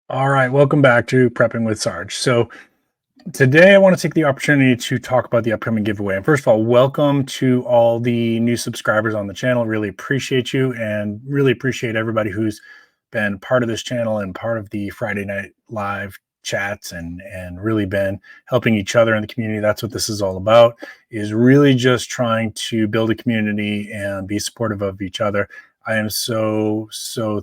All right, welcome back to Prepping with Sarge. So today I want to take the opportunity to talk about the upcoming giveaway. And first of all, welcome to all the new subscribers on the channel. Really appreciate you and really appreciate everybody who's been part of this channel and part of the Friday night live chats and really been helping each other in the community. That's what this is all about, is really just trying to build a community and be supportive of each other. I am so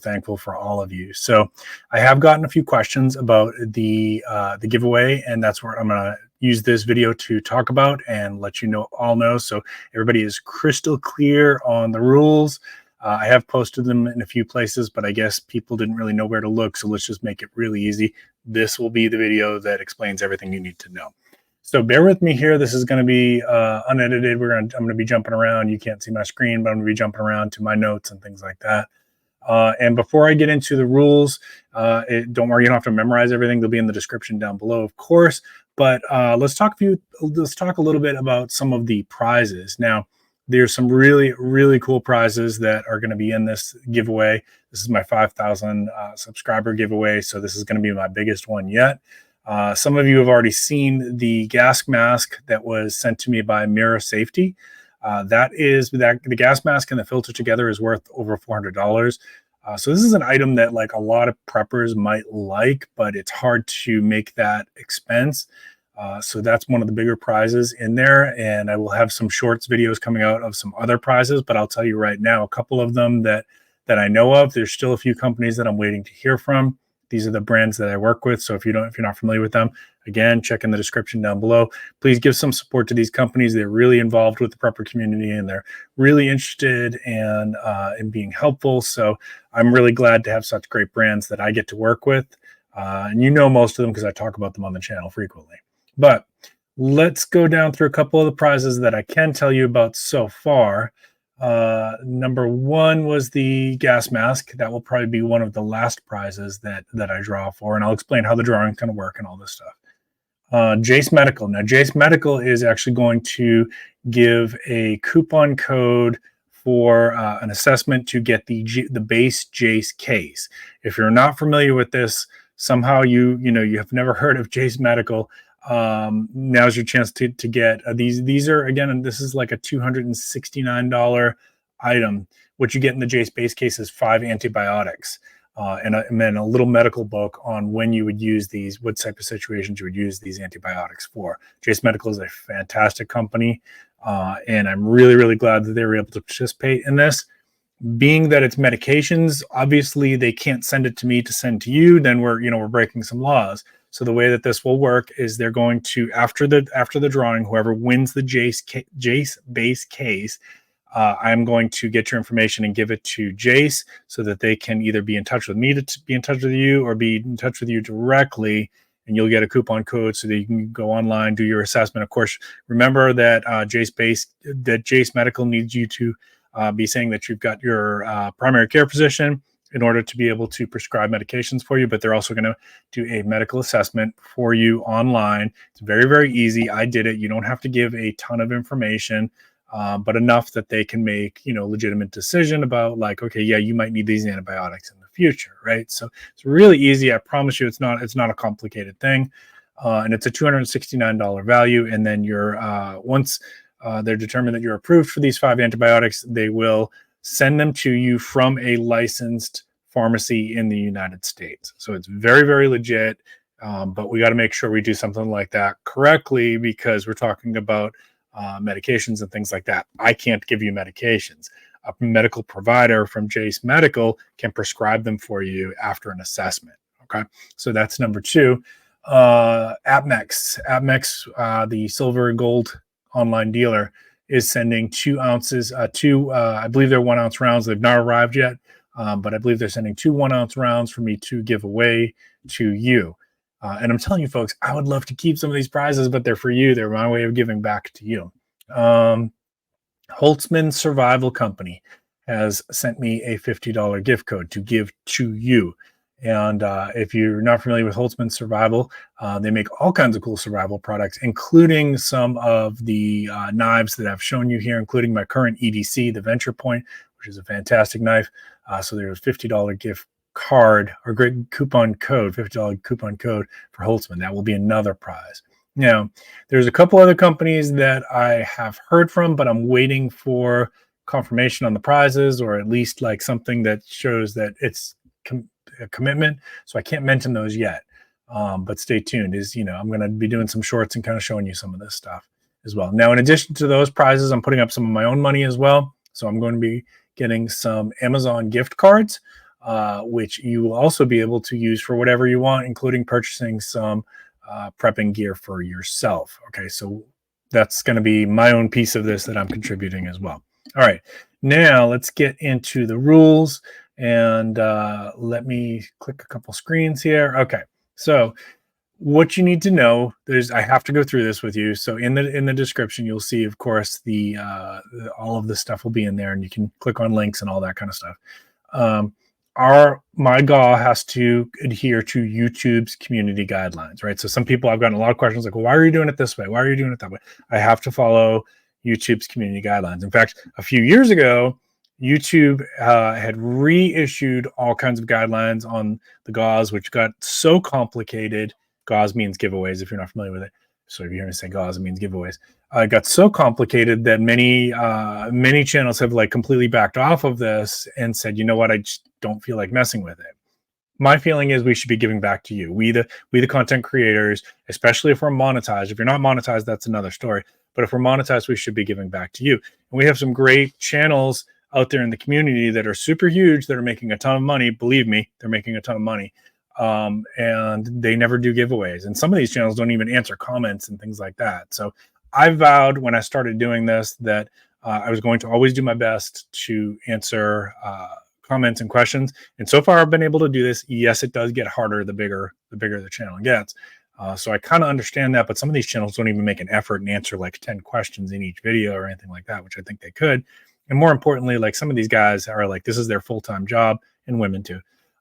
thankful for all of you. So I have gotten a few questions about the giveaway, and that's where I'm gonna use this video to talk about and let you know. So everybody is crystal clear on the rules. I have posted them in a few places, but I guess people didn't really know where to look. So let's just make it really easy. This will be the video that explains everything you need to know. So bear with me here. This is going to be unedited. I'm going to be jumping around. You can't see my screen, but I'm going to be jumping around to my notes and things like that. And before I get into the rules, don't worry, you don't have to memorize everything. They'll be in the description down below, of course. But let's talk a little bit about some of the prizes. Now, there's some really cool prizes that are going to be in this giveaway. This is my 5,000 subscriber giveaway, so this is going to be my biggest one yet. Some of you have already seen the gas mask that was sent to me by Mirror Safety. The gas mask and the filter together is worth over $400. So this is an item that like a lot of preppers might like, but it's hard to make that expense. So that's one of the bigger prizes in there. And I will have some shorts videos coming out of some other prizes, but I'll tell you right now, a couple of them that I know of. There's still a few companies that I'm waiting to hear from. These are the brands that I work with. So if you're not familiar with them, again, check in the description down below. Please give some support to these companies. They're really involved with the prepper community and they're really interested in being helpful. So I'm really glad to have such great brands that I get to work with. And you know most of them because I talk about them on the channel frequently. But let's go down through a couple of the prizes that I can tell you about so far. Number one was the gas mask. That will probably be one of the last prizes that I draw for, and I'll explain how the drawing is going to work and all this stuff. Jase Medical. Now, Jase Medical is actually going to give a coupon code for an assessment to get the base Jase case. If you're not familiar with this, somehow you have never heard of Jase Medical. Now's your chance to get these are, again, and this is like a $269 item. What you get in the Jase base case is 5 antibiotics and then a little medical book on when you would use these, what type of situations you would use these antibiotics for. Jase Medical is a fantastic company, and I'm really glad that they were able to participate in this. Being that it's medications, obviously they can't send it to me to send to you. Then we're breaking some laws. So the way that this will work is they're going to, after the drawing, whoever wins the Jase base case, I'm going to get your information and give it to Jase so that they can either be in touch with me to be in touch with you or be in touch with you directly, and you'll get a coupon code so that you can go online, do your assessment. Of course, remember that Jase Medical needs you to be saying that you've got your primary care physician in order to be able to prescribe medications for you, but they're also going to do a medical assessment for you online. It's very easy. I did it. You don't have to give a ton of information, but enough that they can make, legitimate decision about like, okay, yeah, you might need these antibiotics in the future, right? So it's really easy. I promise you, it's not a complicated thing. And it's a $269 value. And then once they're determined that you're approved for these 5 antibiotics, they will send them to you from a licensed pharmacy in the United States. So it's very legit, but we got to make sure we do something like that correctly because we're talking about medications and things like that. I can't give you medications. A medical provider from Jase Medical can prescribe them for you after an assessment. Okay, so that's number 2. Apmex, the silver and gold online dealer, is sending 2 ounces, I believe they're 1 ounce rounds. They've not arrived yet, but I believe they're sending 2 1 ounce rounds for me to give away to you. And I'm telling you, folks, I would love to keep some of these prizes, but they're for you. They're my way of giving back to you. Holtzman Survival Company has sent me a $50 gift code to give to you. And if you're not familiar with Holtzman Survival, they make all kinds of cool survival products, including some of the knives that I've shown you here, including my current EDC, the Venture Point, which is a fantastic knife. So there's a $50 gift card or great coupon code, $50 coupon code for Holtzman. That will be another prize. Now, there's a couple other companies that I have heard from, but I'm waiting for confirmation on the prizes, or at least like something that shows that it's a commitment. So I can't mention those yet. But stay tuned. I'm going to be doing some shorts and kind of showing you some of this stuff as well. Now, in addition to those prizes, I'm putting up some of my own money as well. So I'm going to be getting some Amazon gift cards, which you will also be able to use for whatever you want, including purchasing some prepping gear for yourself. Okay, so that's going to be my own piece of this that I'm contributing as well. All right, now let's get into the rules, and let me click a couple screens here. Okay, so what you need to know, I have to go through this with you. So in the description, you'll see, of course, all of the stuff will be in there, and you can click on links and all that kind of stuff. My GAW has to adhere to YouTube's community guidelines, right? So some people, I've gotten a lot of questions like, well, why are you doing it this way? Why are you doing it that way? I have to follow YouTube's community guidelines. In fact, a few years ago, YouTube had reissued all kinds of guidelines on the GAWs, which got so complicated. GAWs means giveaways, if you're not familiar with it. So if you hear me say GAWs, it means giveaways. It got so complicated that many channels have like completely backed off of this and said, you know what, I just don't feel like messing with it. My feeling is we should be giving back to you. We the content creators, especially if we're monetized. If you're not monetized, that's another story. But if we're monetized, we should be giving back to you. And we have some great channels out there in the community that are super huge, that are making a ton of money. Believe me, they're making a ton of money. And they never do giveaways. And some of these channels don't even answer comments and things like that. So I vowed when I started doing this that I was going to always do my best to answer comments and questions. And so far I've been able to do this. Yes, it does get harder the bigger the channel gets. So I kind of understand that, but some of these channels don't even make an effort and answer like 10 questions in each video or anything like that, which I think they could. And more importantly, like some of these guys are like, this is their full-time job, and women too.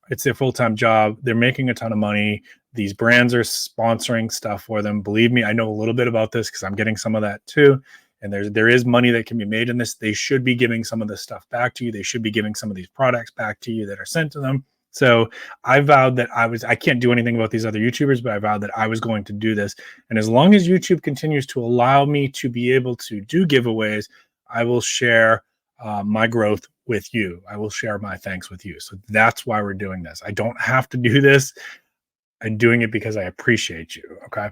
It's their full-time job. They're making a ton of money. These brands are sponsoring stuff for them. Believe me, I know a little bit about this because I'm getting some of that too. And there is money that can be made in this. They should be giving some of this stuff back to you. They should be giving some of these products back to you that are sent to them. So I vowed that I can't do anything about these other YouTubers, but I vowed that I was going to do this. And as long as YouTube continues to allow me to be able to do giveaways, I will share my growth with you. I will share my thanks with you. So that's why we're doing this. I don't have to do this. I'm doing it because I appreciate you. Okay.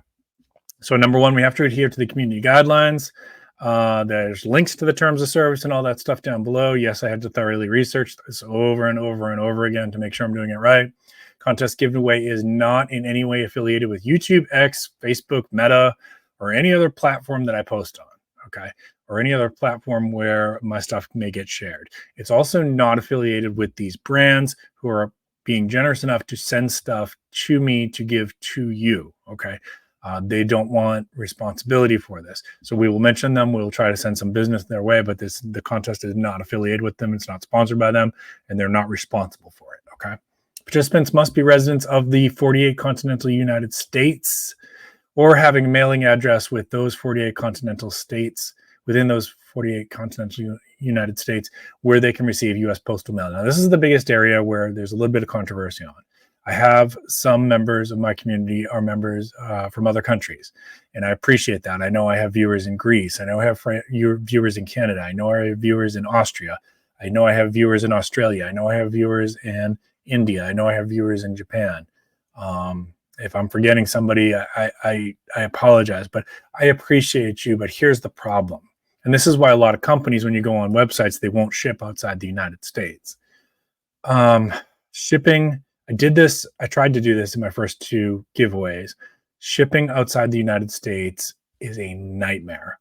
So number one, we have to adhere to the community guidelines. There's links to the terms of service and all that stuff down below. Yes, I had to thoroughly research this over and over and over again to make sure I'm doing it right. Contest giveaway is not in any way affiliated with YouTube, X, Facebook, Meta, or any other platform that I post on. Okay. Or any other platform where my stuff may get shared. It's also not affiliated with these brands who are being generous enough to send stuff to me to give to you. Okay. They don't want responsibility for this. So we will mention them. We'll try to send some business their way, but the contest is not affiliated with them. It's not sponsored by them, and they're not responsible for it. Okay. Participants must be residents of the 48 continental United States or having a mailing address with those 48 continental states, within those 48 continental United States, where they can receive US Postal Mail. Now, this is the biggest area where there's a little bit of controversy on. I have some members of my community are members from other countries, and I appreciate that. I know I have viewers in Greece. I know I have viewers in Canada. I know I have viewers in Austria. I know I have viewers in Australia. I know I have viewers in India. I know I have viewers in Japan. If I'm forgetting somebody, I apologize, but I appreciate you. But here's the problem. And this is why a lot of companies, when you go on websites, they won't ship outside the United States. Shipping, I tried to do this in my first two giveaways. Shipping outside the United States is a nightmare.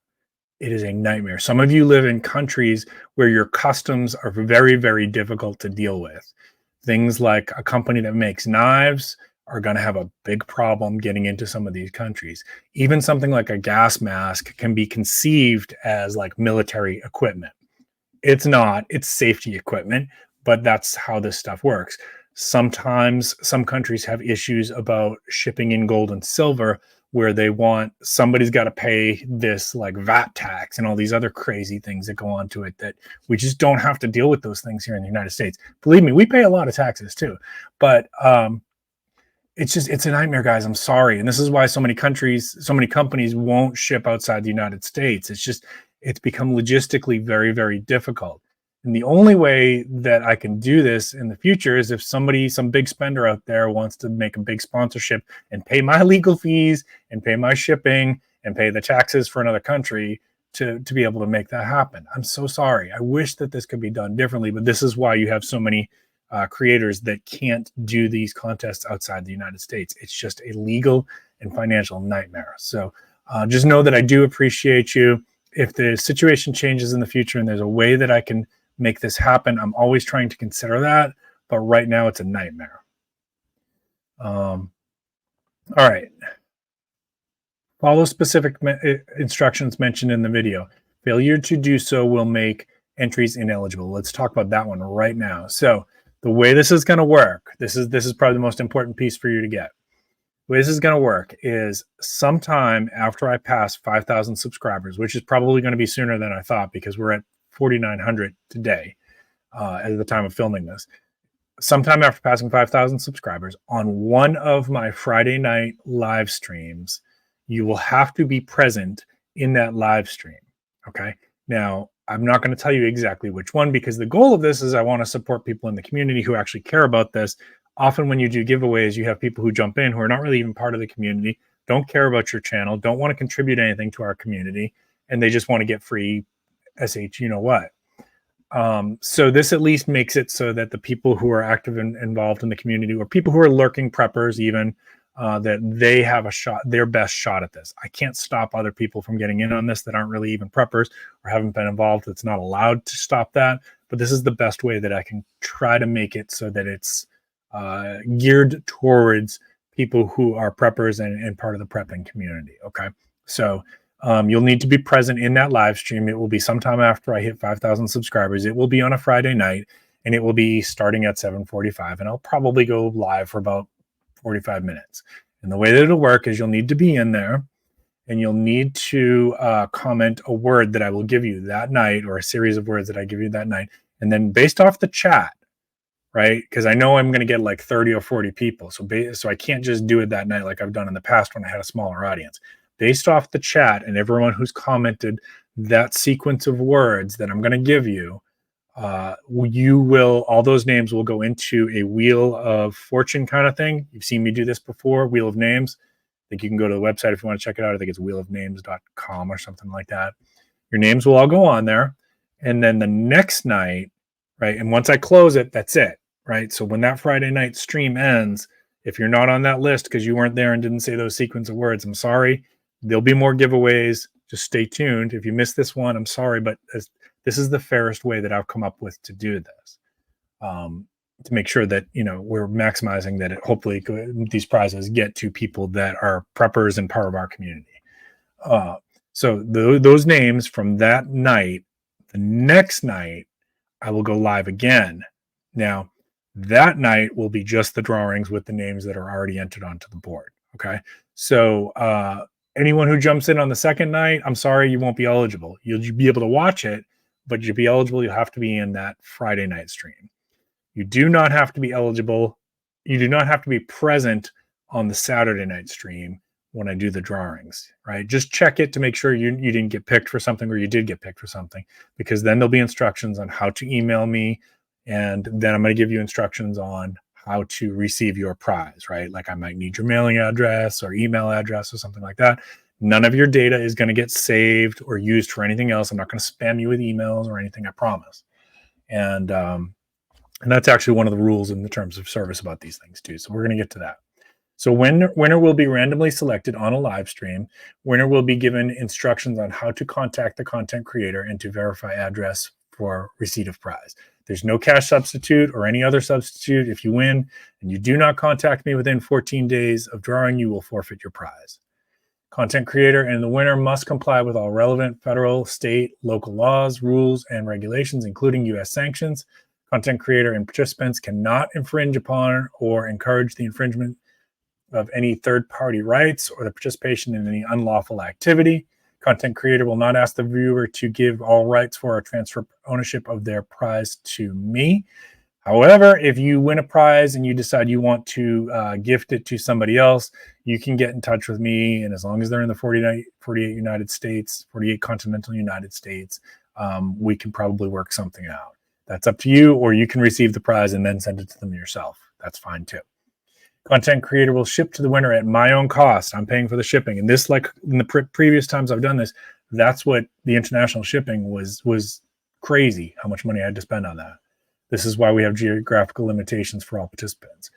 It is a nightmare. Some of you live in countries where your customs are very, very difficult to deal with. Things like a company that makes knives are going to have a big problem getting into some of these countries. Even something like a gas mask can be conceived as like military equipment. It's not, it's safety equipment, but that's how this stuff works. Sometimes some countries have issues about shipping in gold and silver, where they want somebody's got to pay this like VAT tax and all these other crazy things that go on to it, that we just don't have to deal with those things here in the United States. Believe me, we pay a lot of taxes too, but it's a nightmare, guys. I'm sorry. And this is why so many companies won't ship outside the United States. It's become logistically very, very difficult. And the only way that I can do this in the future is if some big spender out there wants to make a big sponsorship and pay my legal fees and pay my shipping and pay the taxes for another country to be able to make that happen. I'm so sorry. I wish that this could be done differently, but this is why you have so many creators that can't do these contests outside the United States. It's just a legal and financial nightmare. So just know that I do appreciate you. If the situation changes in the future and there's a way that I can make this happen, I'm always trying to consider that, but right now it's a nightmare. All right. Follow specific instructions mentioned in the video. Failure to do so will make entries ineligible. Let's talk about that one right now. So the way this is going to work, this is probably the most important piece for you to get. The way this is going to work is sometime after I pass 5,000 subscribers, which is probably going to be sooner than I thought because we're at 4,900 today at the time of filming this. Sometime after passing 5,000 subscribers, on one of my Friday night live streams, you will have to be present in that live stream. Okay. Now, I'm not going to tell you exactly which one because the goal of this is I want to support people in the community who actually care about this. Often when you do giveaways, you have people who jump in who are not really even part of the community, don't care about your channel, don't want to contribute anything to our community, and they just want to get free you know what. So this at least makes it so that the people who are active and involved in the community, or people who are lurking preppers even, that they have their best shot at this. I can't stop other people from getting in on this that aren't really even preppers or haven't been involved. It's not allowed to stop that, but this is the best way that I can try to make it so that it's geared towards people who are preppers and part of the prepping community. Okay. So you'll need to be present in that live stream. It will be sometime after I hit 5,000 subscribers. It will be on a Friday night, and it will be starting at 7:45, and I'll probably go live for about 45 minutes. And the way that it'll work is you'll need to be in there, and you'll need to comment a word that I will give you that night, or a series of words that I give you that night. And then based off the chat, right? Because I know I'm going to get like 30 or 40 people. So I can't just do it that night like I've done in the past when I had a smaller audience. Based off the chat and everyone who's commented that sequence of words that I'm going to give you, all those names will go into a Wheel of Fortune kind of thing. You've seen me do this before, Wheel of Names. I think you can go to the website if you want to check it out. I think it's wheelofnames.com or something like that. Your names will all go on there. And then the next night, right, and once I close it, that's it, right? So when that Friday night stream ends, if you're not on that list because you weren't there and didn't say those sequence of words, I'm sorry. There'll be more giveaways. Just stay tuned. If you missed this one, I'm sorry, but this is the fairest way that I've come up with to do this, to make sure that, we're maximizing that hopefully these prizes get to people that are preppers and part of our community. So those names from that night, the next night, I will go live again. Now, that night will be just the drawings with the names that are already entered onto the board. Okay. So, anyone who jumps in on the second night, I'm sorry, you won't be eligible. You'll be able to watch it, but you'll be eligible. You'll have to be in that Friday night stream. You do not have to be eligible. You do not have to be present on the Saturday night stream when I do the drawings, right? Just check it to make sure you didn't get picked for something, or you did get picked for something, because then there'll be instructions on how to email me. And then I'm going to give you instructions on how to receive your prize, right? Like I might need your mailing address or email address or something like that. None of your data is going to get saved or used for anything else. I'm not going to spam you with emails or anything, I promise. And that's actually one of the rules in the terms of service about these things too. So we're going to get to that. So winner will be randomly selected on a live stream. Winner will be given instructions on how to contact the content creator and to verify address for receipt of prize. There's no cash substitute or any other substitute. If you win and you do not contact me within 14 days of drawing, you will forfeit your prize. Content creator and the winner must comply with all relevant federal, state, local laws, rules, and regulations, including US sanctions. Content creator and participants cannot infringe upon or encourage the infringement of any third-party rights or the participation in any unlawful activity. Content creator will not ask the viewer to give all rights for or transfer ownership of their prize to me. However, if you win a prize and you decide you want to gift it to somebody else, you can get in touch with me. And as long as they're in the 48 United States, 48 continental United States, we can probably work something out. That's up to you, or you can receive the prize and then send it to them yourself. That's fine too. Content creator will ship to the winner at my own cost. I'm paying for the shipping. And this, like in the previous times I've done this, that's what the international shipping was crazy, how much money I had to spend on that. This is why we have geographical limitations for all participants.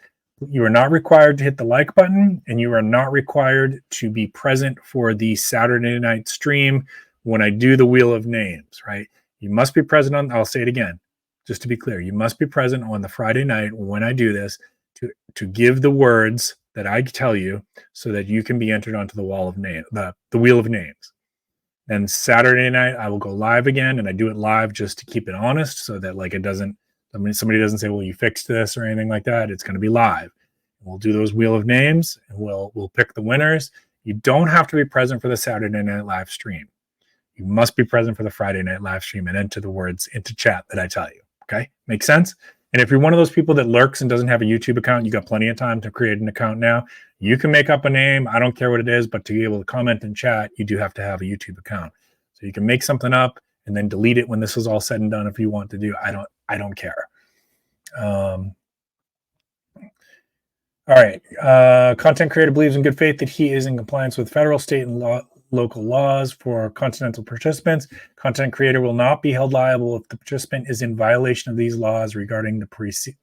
You are not required to hit the like button, and you are not required to be present for the Saturday night stream when I do the Wheel of Names, right? You must be present on, I'll say it again, just to be clear, you must be present on the Friday night when I do this to give the words that I tell you so that you can be entered onto the wall of name, the Wheel of Names. Then Saturday night, I will go live again, and I do it live just to keep it honest so that like it doesn't, I mean, somebody doesn't say, well, you fixed this or anything like that. It's going to be live. We'll do those Wheel of Names, and we'll pick the winners. You don't have to be present for the Saturday night live stream. You must be present for the Friday night live stream and enter the words into chat that I tell you. Okay? Make sense? And if you're one of those people that lurks and doesn't have a YouTube account, you got plenty of time to create an account now. You can make up a name. I don't care what it is, but to be able to comment and chat, you do have to have a YouTube account. So you can make something up and then delete it when this is all said and done if you want to do. I don't care. All right. Content creator believes in good faith that he is in compliance with federal, state, and local laws for continental participants. Content creator will not be held liable if the participant is in violation of these laws regarding the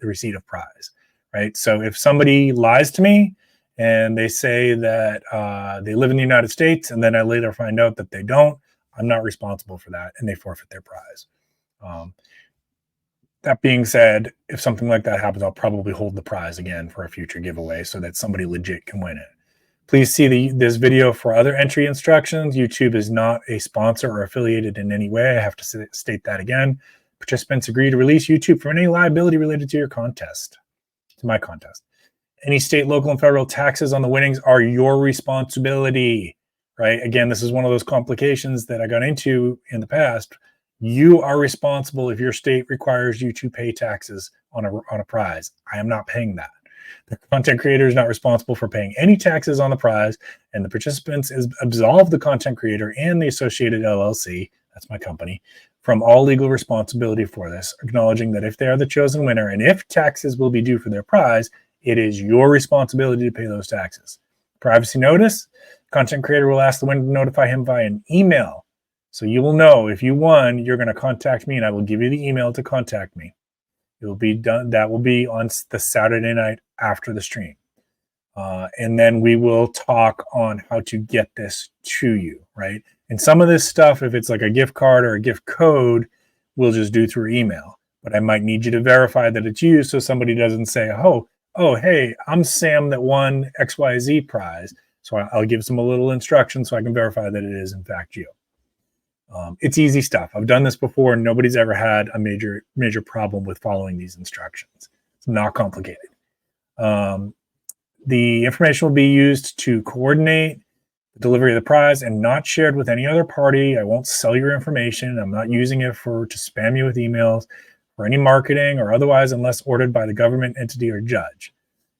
receipt of prize. Right. So if somebody lies to me and they say that they live in the United States, and then I later find out that they don't, I'm not responsible for that, and they forfeit their prize. That being said, if something like that happens, I'll probably hold the prize again for a future giveaway so that somebody legit can win it. Please see this video for other entry instructions. YouTube is not a sponsor or affiliated in any way. I have to state that again. Participants agree to release YouTube from any liability related to your contest, to my contest. Any state, local, and federal taxes on the winnings are your responsibility, right? Again, this is one of those complications that I got into in the past. You are responsible if your state requires you to pay taxes on a prize. I am not paying that. The content creator is not responsible for paying any taxes on the prize, and the participants absolve the content creator and the associated LLC, that's my company, from all legal responsibility for this, acknowledging that if they are the chosen winner and if taxes will be due for their prize, it is your responsibility to pay those taxes. Privacy notice, content creator will ask the winner to notify him via an email. So you will know if you won, you're going to contact me, and I will give you the email to contact me. It will be done. That will be on the Saturday night after the stream. And then we will talk on how to get this to you, right? And some of this stuff, if it's like a gift card or a gift code, we'll just do through email. But I might need you to verify that it's you so somebody doesn't say, oh, hey, I'm Sam that won XYZ prize. So I'll give some a little instruction so I can verify that it is, in fact, you. It's easy stuff. I've done this before, and nobody's ever had a major problem with following these instructions. It's not complicated. The information will be used to coordinate the delivery of the prize and not shared with any other party. I won't sell your information. I'm not using it to spam you with emails for any marketing or otherwise unless ordered by the government entity or judge.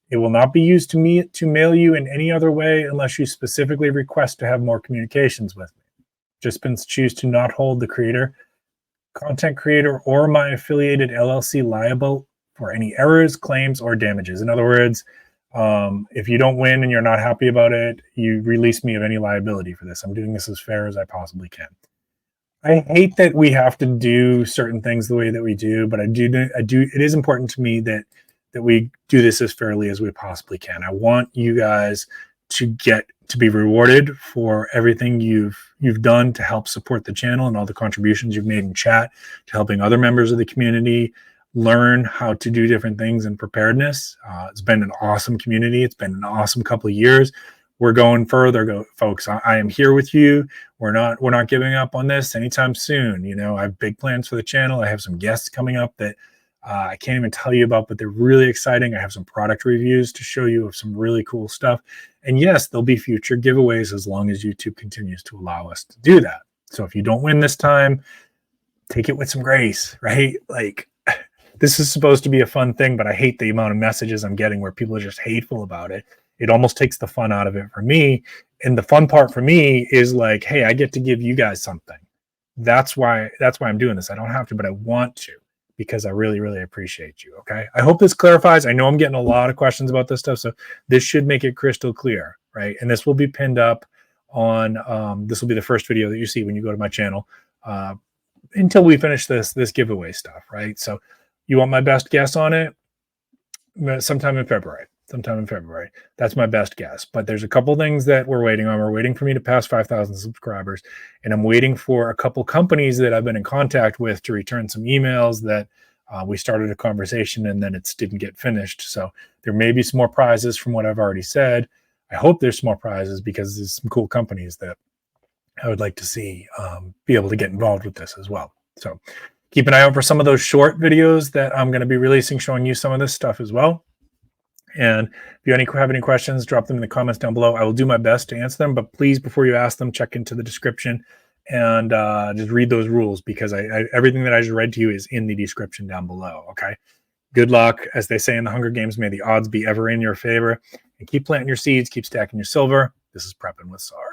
It will not be used to mail you in any other way unless you specifically request to have more communications with me. Participants choose to not hold the creator, content creator, or my affiliated LLC liable for any errors, claims, or damages. In other words, if you don't win and you're not happy about it, you release me of any liability for this. I'm doing this as fair as I possibly can. I hate that we have to do certain things the way that we do, but I do. It is important to me that we do this as fairly as we possibly can. I want you guys to be rewarded for everything you've done to help support the channel and all the contributions you've made in chat to helping other members of the community learn how to do different things in preparedness. It's been an awesome community. It's been an awesome couple of years. We're going further, folks. I am here with you. We're not giving up on this anytime soon. You know, I have big plans for the channel. I have some guests coming up that I can't even tell you about, but they're really exciting. I have some product reviews to show you of some really cool stuff. And yes, there'll be future giveaways as long as YouTube continues to allow us to do that. So if you don't win this time, take it with some grace, right? Like, this is supposed to be a fun thing, but I hate the amount of messages I'm getting where people are just hateful about it. It almost takes the fun out of it for me. And the fun part for me is like, hey, I get to give you guys something. That's why I'm doing this. I don't have to, but I want to, because I really, really appreciate you. Okay. I hope this clarifies. I know I'm getting a lot of questions about this stuff, so this should make it crystal clear, right? And this will be pinned up on, this will be the first video that you see when you go to my channel, until we finish this giveaway stuff, right? So you want my best guess on it? Sometime in February. That's my best guess. But there's a couple things that we're waiting on. We're waiting for me to pass 5,000 subscribers, and I'm waiting for a couple companies that I've been in contact with to return some emails that we started a conversation and then it didn't get finished. So there may be some more prizes from what I've already said. I hope there's some more prizes because there's some cool companies that I would like to see be able to get involved with this as well. So keep an eye out for some of those short videos that I'm going to be releasing showing you some of this stuff as well. And if you have any questions, drop them in the comments down below. I will do my best to answer them, but please, before you ask them, check into the description and just read those rules, because everything that I just read to you is in the description down below. Okay. Good luck. As they say in the Hunger Games, may the odds be ever in your favor, and keep planting your seeds, keep stacking your silver. This is Prepping with Sarge.